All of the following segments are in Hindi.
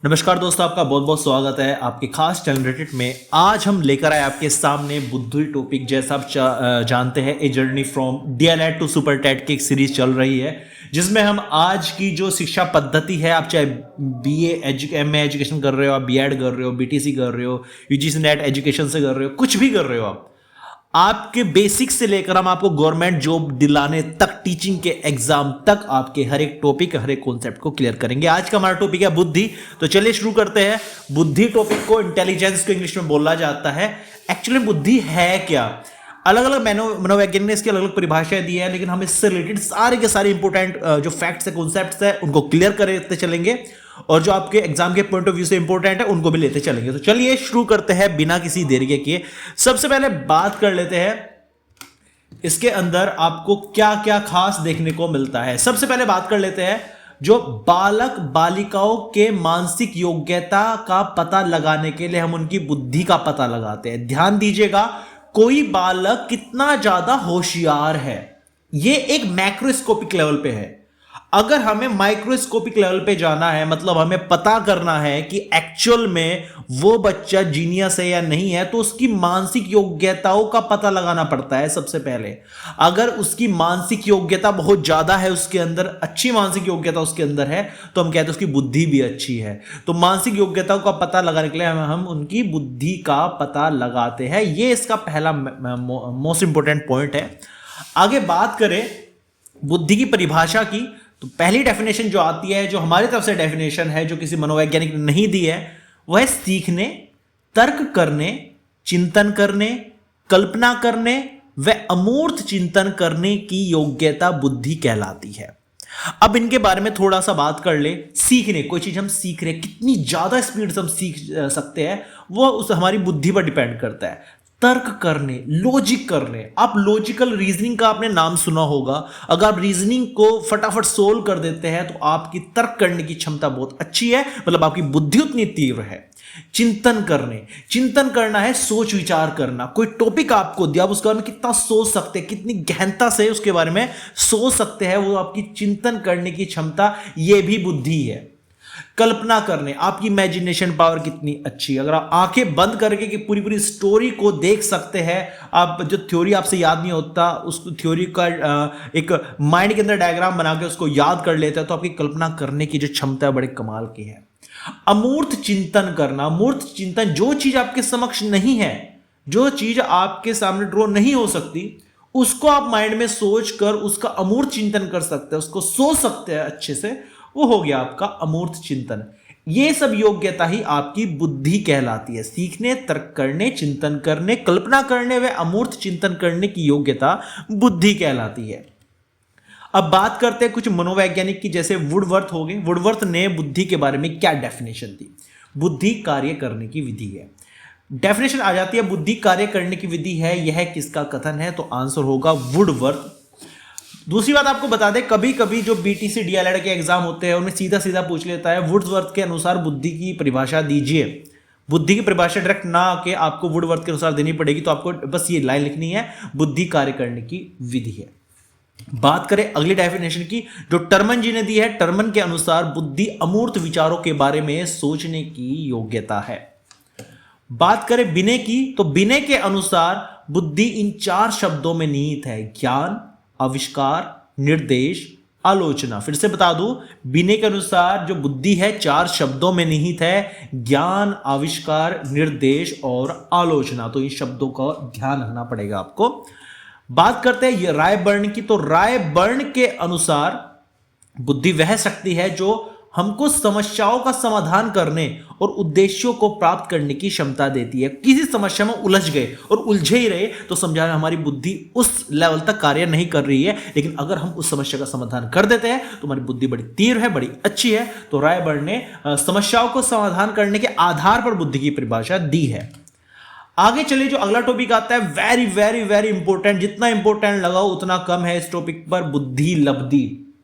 नमस्कार दोस्तों, आपका बहुत बहुत स्वागत है आपके खास चैनल रेडिट में। आज हम लेकर आए आपके सामने बुद्धि टॉपिक। जैसा आप जानते हैं, a journey from DElEd to super TET की एक सीरीज चल रही है, जिसमें हम आज की जो शिक्षा पद्धति है, आप चाहे एमए एजुकेशन कर रहे हो, आप बीएड कर रहे हो, बीटीसी कर रहे हो, यूजीसी नेट एजुकेशन से कर रहे हो, कुछ भी कर रहे हो, आपके बेसिक से लेकर हम आपको गवर्नमेंट जॉब दिलाने तक, टीचिंग के एग्जाम तक, आपके हर एक टॉपिक, हर एक कॉन्सेप्ट को क्लियर करेंगे। आज का हमारा टॉपिक है बुद्धि। तो चलिए शुरू करते हैं। बुद्धि टॉपिक को इंटेलिजेंस को इंग्लिश में बोला जाता है। एक्चुअली बुद्धि है क्या? अलग अलग मनोवैज्ञानिक ने इसकी अलग अलग परिभाषाएं दी है, लेकिन हम इससे रिलेटेड सारे के सारे इंपॉर्टेंट जो फैक्ट्स है, कॉन्सेप्ट्स है, उनको क्लियर करते चलेंगे, और जो आपके एग्जाम के पॉइंट ऑफ व्यू से इंपॉर्टेंट है उनको भी लेते चलेंगे। तो चलिए शुरू करते हैं बिना किसी देरी के किए। सबसे पहले बात कर लेते हैं इसके अंदर आपको क्या क्या खास देखने को मिलता है। सबसे पहले बात कर लेते हैं जो बालक बालिकाओं के मानसिक योग्यता का पता लगाने के लिए हम उनकी बुद्धि का पता लगाते हैं। ध्यान दीजिएगा, कोई बालक कितना ज्यादा होशियार है, यह एक मैक्रोस्कोपिक लेवल पे है। अगर हमें माइक्रोस्कोपिक लेवल पे जाना है, मतलब हमें पता करना है कि एक्चुअल में वो बच्चा जीनियस है या नहीं है, तो उसकी मानसिक योग्यताओं का पता लगाना पड़ता है सबसे पहले। अगर उसकी मानसिक योग्यता बहुत ज्यादा है, उसके अंदर अच्छी मानसिक योग्यता उसके अंदर है, तो हम कहते हैं उसकी बुद्धि भी अच्छी है। तो मानसिक योग्यताओं का पता लगाने के लिए हम उनकी बुद्धि का पता लगाते हैं। ये इसका पहला मोस्ट इंपोर्टेंट पॉइंट है। आगे बात करें बुद्धि की परिभाषा की, तो पहली डेफिनेशन जो आती है, जो हमारी तरफ से डेफिनेशन है, जो किसी मनोवैज्ञानिक ने नहीं दी है, वह है सीखने, तर्क करने, चिंतन करने, कल्पना करने व अमूर्त चिंतन करने की योग्यता बुद्धि कहलाती है। अब इनके बारे में थोड़ा सा बात कर ले। सीखने, कोई चीज हम सीख रहे, कितनी ज्यादा स्पीड से हम सीख सकते हैं, वो उस हमारी बुद्धि पर डिपेंड करता है। तर्क करने, लॉजिक करने, आप लॉजिकल रीजनिंग का आपने नाम सुना होगा। अगर आप रीजनिंग को फटाफट सोल्व कर देते हैं, तो आपकी तर्क करने की क्षमता बहुत अच्छी है, मतलब आपकी बुद्धि उतनी तीव्र है। चिंतन करने, चिंतन करना है सोच विचार करना। कोई टॉपिक आपको दिया, आप उसके बारे में कितना सोच सकते हैं, कितनी गहनता से उसके बारे में सोच सकते हैं, वो आपकी चिंतन करने की क्षमता, ये भी बुद्धि है। कल्पना करने, आपकी इमेजिनेशन पावर कितनी अच्छी है। अगर आप आंखें बंद करके कि पूरी पूरी स्टोरी को देख सकते हैं, आप जो थ्योरी आपसे याद नहीं होता, उस थ्योरी का एक माइंड के अंदर डायग्राम बना के उसको याद कर लेते हैं, तो आपकी कल्पना करने की जो क्षमता है, बड़े कमाल की है। अमूर्त चिंतन करना, अमूर्त चिंतन, जो चीज आपके समक्ष नहीं है, जो चीज आपके सामने ड्रॉ नहीं हो सकती, उसको आप माइंड में सोच कर उसका अमूर्त चिंतन कर सकते हैं, उसको सोच सकते हैं अच्छे से, वो हो गया आपका अमूर्त चिंतन। ये सब योग्यता ही आपकी बुद्धि कहलाती है। सीखने, तर्क करने, चिंतन करने, कल्पना करने व अमूर्त चिंतन करने की योग्यता बुद्धि कहलाती है। अब बात करते हैं कुछ मनोवैज्ञानिक की, जैसे वुडवर्थ हो गए। वुडवर्थ ने बुद्धि के बारे में क्या डेफिनेशन दी? बुद्धि कार्य करने की विधि है। डेफिनेशन आ जाती है, बुद्धि कार्य करने की विधि है, यह किसका कथन है? तो आंसर होगा वुडवर्थ। दूसरी बात आपको बता दें, कभी कभी जो बीटीसी डीएलएड के एग्जाम होते हैं, उनमें सीधा सीधा पूछ लेता है वुडवर्थ के अनुसार बुद्धि की परिभाषा दीजिए। बुद्धि की परिभाषा डायरेक्ट ना आके आपको वुडवर्थ के अनुसार देनी पड़ेगी, तो आपको बस ये लाइन लिखनी है, बुद्धि कार्य करने की विधि है। बात करें अगली डेफिनेशन की, जो टर्मन जी ने दी है। टर्मन के अनुसार बुद्धि अमूर्त विचारों के बारे में सोचने की योग्यता है। बात करें बिने की, तो बिने के अनुसार बुद्धि इन चार शब्दों में निहित है: ज्ञान, आविष्कार, निर्देश, आलोचना। फिर से बता दूं, बिने के अनुसार जो बुद्धि है, चार शब्दों में निहित है: ज्ञान, आविष्कार, निर्देश और आलोचना। तो इन शब्दों का ध्यान रखना पड़ेगा आपको। बात करते हैं रायबर्न की, तो रायबर्न के अनुसार बुद्धि वह शक्ति है जो हमको समस्याओं का समाधान करने और उद्देश्यों को प्राप्त करने की क्षमता देती है। किसी समस्या में उलझ गए और उलझे ही रहे, तो समझा हमारी बुद्धि उस लेवल तक कार्य नहीं कर रही है, लेकिन अगर हम उस समस्या का समाधान कर देते हैं, तो हमारी बुद्धि बड़ी तीव्र है, बड़ी अच्छी है। तो रायबर्न ने समस्याओं को समाधान करने के आधार पर बुद्धि की परिभाषा दी है। आगे चलिए, जो अगला टॉपिक आता है, वेरी वेरी वेरी इंपॉर्टेंट, जितना इंपॉर्टेंट लगाओ उतना कम है इस टॉपिक पर। बुद्धि लब्धि,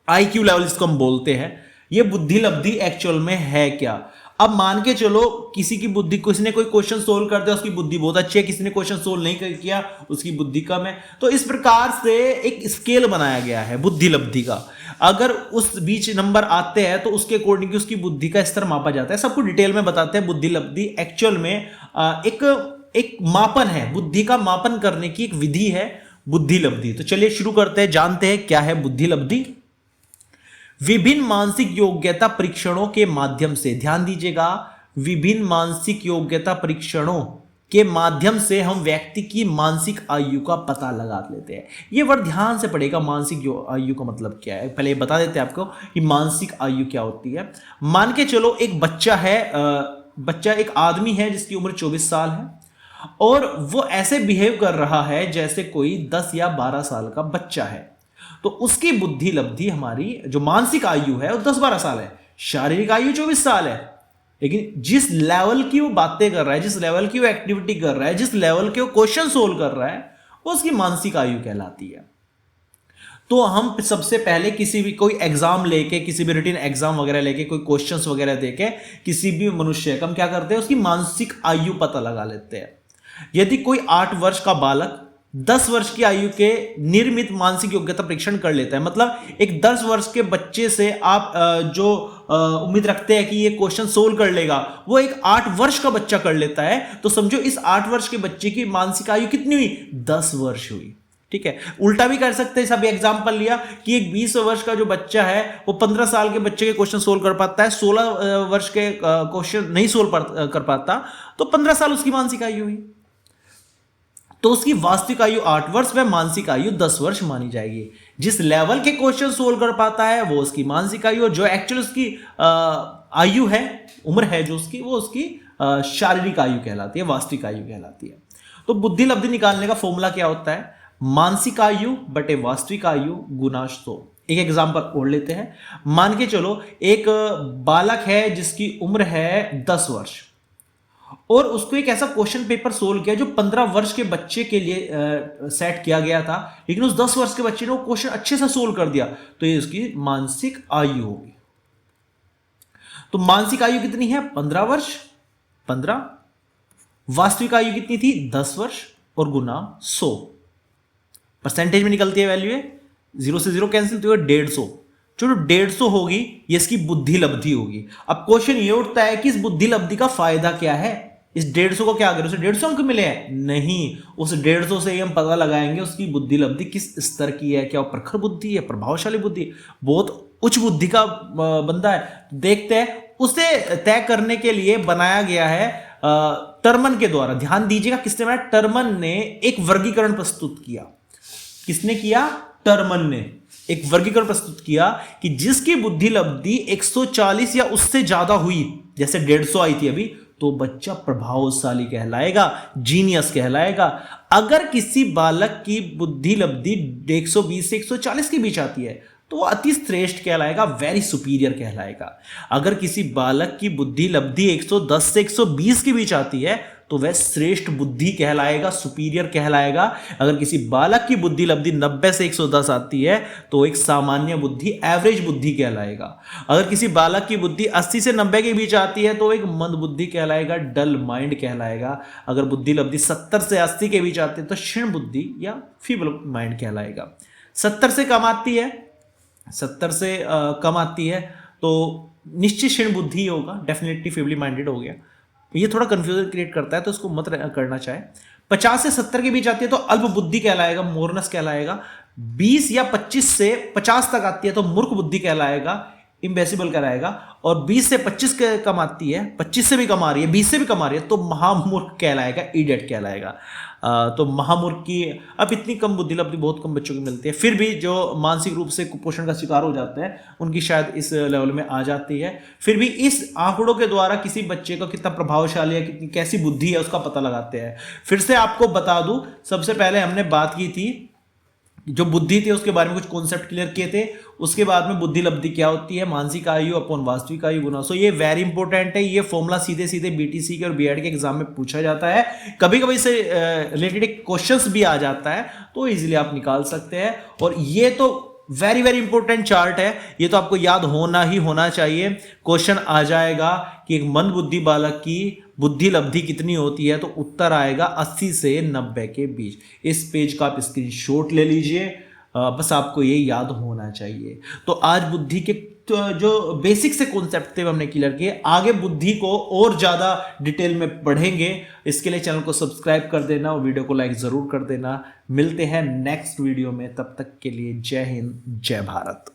आईक्यू लेवल इसको हम बोलते हैं। ये बुद्धि लब्धि एक्चुअल में है क्या? अब मान के चलो, किसी की बुद्धि, किसी ने कोई क्वेश्चन सोल्व कर दिया, उसकी बुद्धि बहुत अच्छी है, किसी ने क्वेश्चन सोल्व नहीं किया, उसकी बुद्धि कम है। तो इस प्रकार से एक स्केल बनाया गया है बुद्धि लब्धि का। अगर उस बीच नंबर आते हैं तो उसके अकॉर्डिंग उसकी बुद्धि का स्तर मापा जाता है। सबको डिटेल में बताते हैं। बुद्धि लब्धि एक्चुअल में एक मापन है, बुद्धि का मापन करने की एक विधि है बुद्धि लब्धि। तो चलिए शुरू करते हैं, जानते हैं क्या है बुद्धि लब्धि। विभिन्न मानसिक योग्यता परीक्षणों के माध्यम से, ध्यान दीजिएगा, विभिन्न मानसिक योग्यता परीक्षणों के माध्यम से हम व्यक्ति की मानसिक आयु का पता लगा लेते हैं। ये वर्ड ध्यान से पढ़ेगा, मानसिक आयु का मतलब क्या है। पहले बता देते हैं आपको कि मानसिक आयु क्या होती है। मान के चलो एक बच्चा है, बच्चा एक आदमी है जिसकी उम्र 24 साल है और वो ऐसे बिहेव कर रहा है जैसे कोई 10 या 12 साल का बच्चा है। तो उसकी बुद्धि लब्धि, हमारी जो मानसिक आयु है वो 10-12 साल है, शारीरिक आयु 24 साल है। लेकिन जिस लेवल की वो बातें कर रहा है, जिस लेवल की वो एक्टिविटी कर रहा है, जिस लेवल के वो क्वेश्चन सोल्व कर रहा है, वो उसकी मानसिक आयु कहलाती है। तो हम सबसे पहले किसी भी कोई एग्जाम लेके, किसी भी रिटन एग्जाम वगैरह लेके, कोई क्वेश्चंस वगैरह देके किसी भी मनुष्य का हम क्या करते हैं, उसकी मानसिक आयु पता लगा लेते हैं। यदि कोई 8 वर्ष का बालक 10 वर्ष की आयु के निर्मित मानसिक योग्यता परीक्षण कर लेता है, मतलब एक 10 वर्ष के बच्चे से आप जो उम्मीद रखते हैं कि ये क्वेश्चन सोल्व कर लेगा, वो एक 8 वर्ष का बच्चा कर लेता है, तो समझो इस 8 वर्ष के बच्चे की मानसिक आयु कितनी हुई, 10 वर्ष हुई। ठीक है। उल्टा भी कर सकते हैं, सब एग्जाम्पल लिया कि एक 20 वर्ष का जो बच्चा है वो 15 साल के बच्चे के क्वेश्चन सोल्व कर पाता है, 16 वर्ष के क्वेश्चन नहीं सोल्व कर पाता, तो 15 साल उसकी मानसिक आयु हुई। तो उसकी वास्तविक आयु 8 वर्ष व मानसिक आयु 10 वर्ष मानी जाएगी। जिस लेवल के क्वेश्चन सोल्व कर पाता है वो उसकी मानसिक आयु, और जो एक्चुअल उसकी आयु है, उम्र है जो उसकी, वो उसकी शारीरिक आयु कहलाती है, वास्तविक आयु कहलाती है। तो बुद्धि लब्धि निकालने का फॉर्मूला क्या होता है, मानसिक आयु बटे वास्तविक आयु गुना 100। एक एग्जांपल और लेते हैं। मान के चलो एक बालक है जिसकी उम्र है 10 वर्ष और उसको एक ऐसा क्वेश्चन पेपर सोल्व किया जो 15 वर्ष के बच्चे के लिए सेट किया गया था, लेकिन उस 10 वर्ष के बच्चे ने वो क्वेश्चन अच्छे से सोल्व कर दिया, तो ये उसकी मानसिक आयु होगी। तो मानसिक आयु कितनी है, 15 वर्ष, 15। वास्तविक आयु कितनी थी, 10 वर्ष, और गुना 100। परसेंटेज में निकलती है वैल्यू है, 0 से 0 कैंसिल, तो 150। चलो 150 होगी, ये इसकी बुद्धि लब्धि होगी। अब क्वेश्चन ये उठता है कि इस बुद्धि लब्धि का फायदा क्या है, इस 150 को क्या करें, उसे 150 अंक मिले हैं, नहीं, उस 150 से ही हम पता लगाएंगे उसकी बुद्धि लब्धि किस स्तर की है, क्या वो प्रखर बुद्धि है, प्रभावशाली बुद्धि, बहुत उच्च बुद्धि का बंदा है। देखते हैं, उसे तय करने के लिए बनाया गया है टर्मन के द्वारा। ध्यान दीजिएगा, किसने बनाया, टर्मन ने एक वर्गीकरण प्रस्तुत किया। किसने किया, टर्मन ने एक वर्गीकरण प्रस्तुत किया कि जिसकी बुद्धि लब्धि 140 या उससे ज्यादा हुई, जैसे 150 आई थी अभी, तो बच्चा प्रभावशाली कहलाएगा, जीनियस कहलाएगा। अगर किसी बालक की बुद्धि लब्धि 120 से 140 के बीच आती है तो वो अति श्रेष्ठ कहलाएगा, वेरी सुपीरियर कहलाएगा। अगर किसी बालक की बुद्धि लब्धि 110 से 120 के बीच आती है तो वह श्रेष्ठ बुद्धि कहलाएगा, सुपीरियर कहलाएगा। अगर किसी बालक की बुद्धि लब्धि 90 से 110 आती है तो एक सामान्य बुद्धि, एवरेज बुद्धि कहलाएगा। अगर किसी बालक की बुद्धि 80 से 90 के बीच आती है तो एक मंद बुद्धि कहलाएगा, डल माइंड कहलाएगा। अगर बुद्धि लब्धि 70 से 80 के बीच आती है तो क्षीण बुद्धि या फीबल माइंड कहलाएगा। 70 से कम आती है, 70 से कम आती है तो निश्चित क्षीण बुद्धि होगा, डेफिनेटली फीबली माइंडेड हो गया। ये थोड़ा कंफ्यूजन क्रिएट करता है तो इसको मत करना चाहे। 50 से 70 के बीच आती है तो अल्प बुद्धि कहलाएगा, मोरनस कहलाएगा। 20 या 25 से 50 तक आती है तो मूर्ख बुद्धि कहलाएगा, इम्बेसिबल कहलाएगा। और 20 से 25 के कम आती है, 25 से भी कम आ रही है, 20 से भी कम आ रही है तो महामूर्ख कहलाएगा, इडियट कहलाएगा। तो महामूर्ख की अब इतनी कम बुद्धि लब्धि बहुत कम बच्चों की मिलती है। फिर भी जो मानसिक रूप से कुपोषण का शिकार हो जाते हैं उनकी शायद इस लेवल में आ जाती है। फिर भी इस आंकड़ों के द्वारा किसी बच्चे का कितना प्रभावशाली है, कितनी कैसी बुद्धि है उसका पता लगाते हैं। फिर से आपको बता दूं, सबसे पहले हमने बात की थी जो बुद्धि थी उसके बारे में कुछ कॉन्सेप्ट क्लियर किए थे। उसके बाद में बुद्धि लब्धि क्या होती है, मानसिक आयु अपॉन वास्तविक आयु गुना 100। ये वेरी इंपॉर्टेंट है, ये फॉर्मूला सीधे सीधे बीटीसी के और बीएड के एग्जाम में पूछा जाता है। कभी कभी से रिलेटेड क्वेश्चंस भी आ जाता है तो इजीली आप निकाल सकते हैं। और ये तो वेरी वेरी इंपॉर्टेंट चार्ट है, ये तो आपको याद होना ही होना चाहिए। क्वेश्चन आ जाएगा कि एक मंद बुद्धि बालक की बुद्धि लब्धि कितनी होती है, तो उत्तर आएगा 80 से 90 के बीच। इस पेज का आप स्क्रीनशॉट ले लीजिए, बस आपको ये याद होना चाहिए। तो आज बुद्धि के जो बेसिक से कॉन्सेप्ट थे हमने क्लियर किए, आगे बुद्धि को और ज़्यादा डिटेल में पढ़ेंगे। इसके लिए चैनल को सब्सक्राइब कर देना और वीडियो को लाइक ज़रूर कर देना। मिलते हैं नेक्स्ट वीडियो में, तब तक के लिए जय हिंद, जय भारत।